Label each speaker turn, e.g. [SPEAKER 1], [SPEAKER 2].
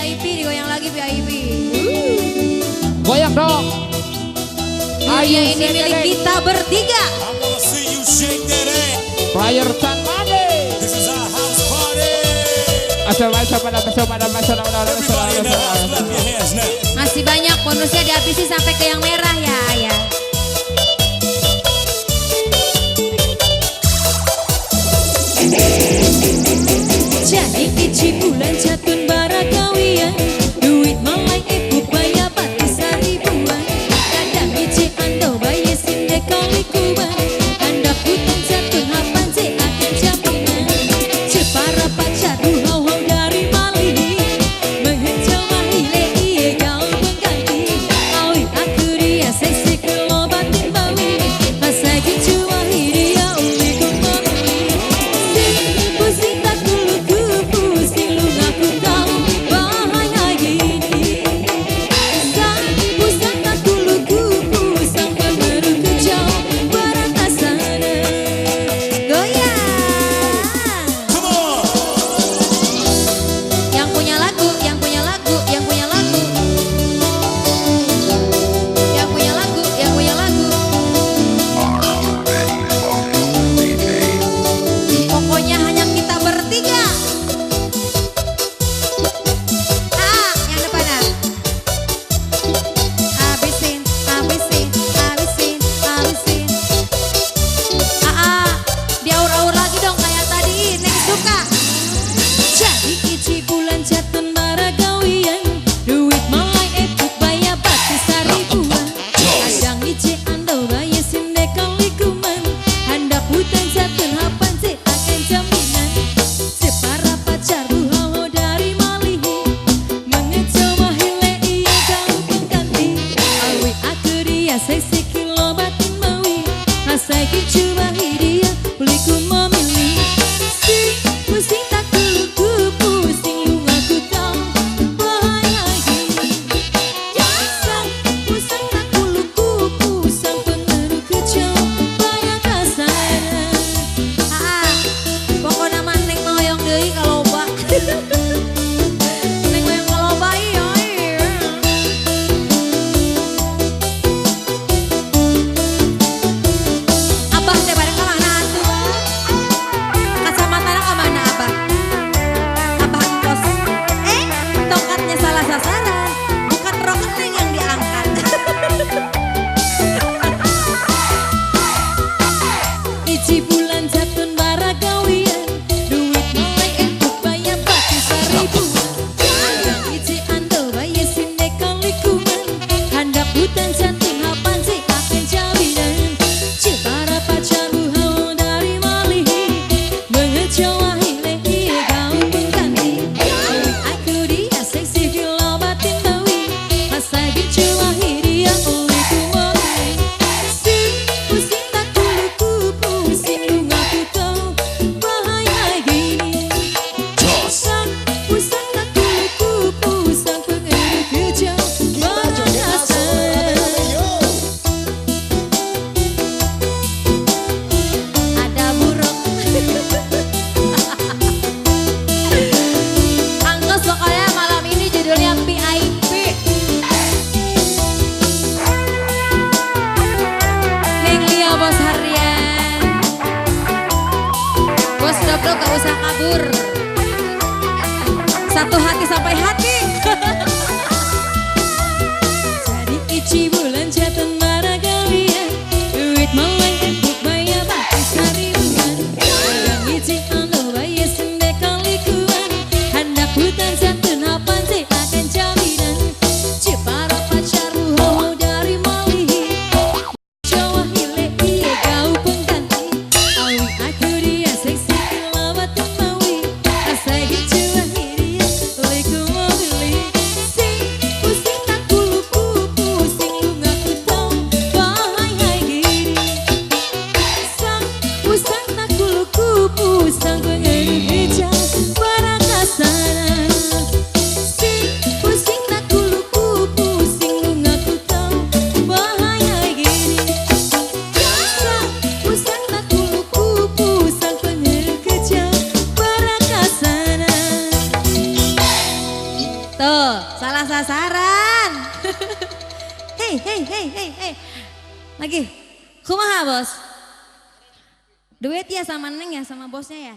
[SPEAKER 1] VIP, digoyang lagi VIP.
[SPEAKER 2] Goyang dong.
[SPEAKER 1] Ayo ini milik kita bertiga.
[SPEAKER 2] Player Tan Made.
[SPEAKER 1] Masih banyak bonusnya dihabisi sampai ke yang merah ya, ya. Jadi ici bulan jatun bara kawian, duit malai ibu bayar batis ribuan. Kadang ici ando bayar sinde kali kuban, anda putang jatun hapan si akan jaminan. Cepara pacar hau dari Mali, menghijau mahile iye kau pengganti. Awi aku dia seksi kelo batin bawi, masa gitu wahiri ya uli kumami. Pusing tak dulu pusing lu ngaku tahu bahaya gini. Pusing tak dulu pusing baru kejauh barang sana. Goyang. Yang punya lagu, yang punya lagu, yang punya lagu. Yang punya lagu, yang punya lagu. Pokoknya hanya kita bertiga. Yang depan habisin, habisin, habisin, habisin. Diaur-aur lagi dong kayak tadi, Neng suka. Jadi ici bulan jatun bara kawian, duit malai epuk bayar batis ribuan. Kadang ici ando bayar sinde kali kuman, hendak hutan jatun hapan si akan jaminan. Separa pacar hau dari Mali, mengejau mahile iya kau pengganti. Awi aku dia seksi kilo batin mawi, asai kicu dia uliku memilih. Pusing tak dulu pusing lu ngaku tahu bahaya gini. Pusing tak dulu pusing pengaruh kejauh banyak kasar. Pokoknya mah Neng moyong deui kalau ba. Neng moyong kalau ba iya. Abah teh bareng kemana tuh? Kacamatana kemana Abah? Abah kos. Tongkatnya salah sasaran. Bukan roketing yang diangkat. Ici bulan jatun bara kawian, duit malai empuk bayar batis ribuan. Kadang ici ando bayar sinde kali kuman, hendak hutan jatun hapan si akan jaminan. Cepara pacar hau dari Mali, mengejau wahile iye kau pengganti. Awi aku dia seksi kilo batin bawi, masa gitu wahiri ya uli kumami. Pusing tak dulu pusing lu ngaku tahu bahaya gini. Pusing tak dulu pusing pengaruh kejauh barang sana. Ada buruk. Angkos pokoknya malam ini judulnya VIP. Neng Lia bos harian. Bos dobro gak usah kabur. Satu hati sampai hati. Jadi ici bulan jatun bara kawian, duit malai empuk bayar batis ribuan. Kadang ici ando bayar sinde kali kuan, hendak hutan jatun hapan si akan jaminan. Cepara pacar hau dari Mali, Jawa hile iye kau pengganti. Awi aku dia seksi kilo batin mawi, asai gitu wahiri ya uliku memilih. Pusing tak dulu pusing lu ngaku tahu bahaya gini. Pusing tak dulu pusing pengaruh hijau barang kasar. Tuh, salah sasaran. Hei. Lagi. Kumaha, Bos? Duet ya sama Neng ya, sama bosnya ya?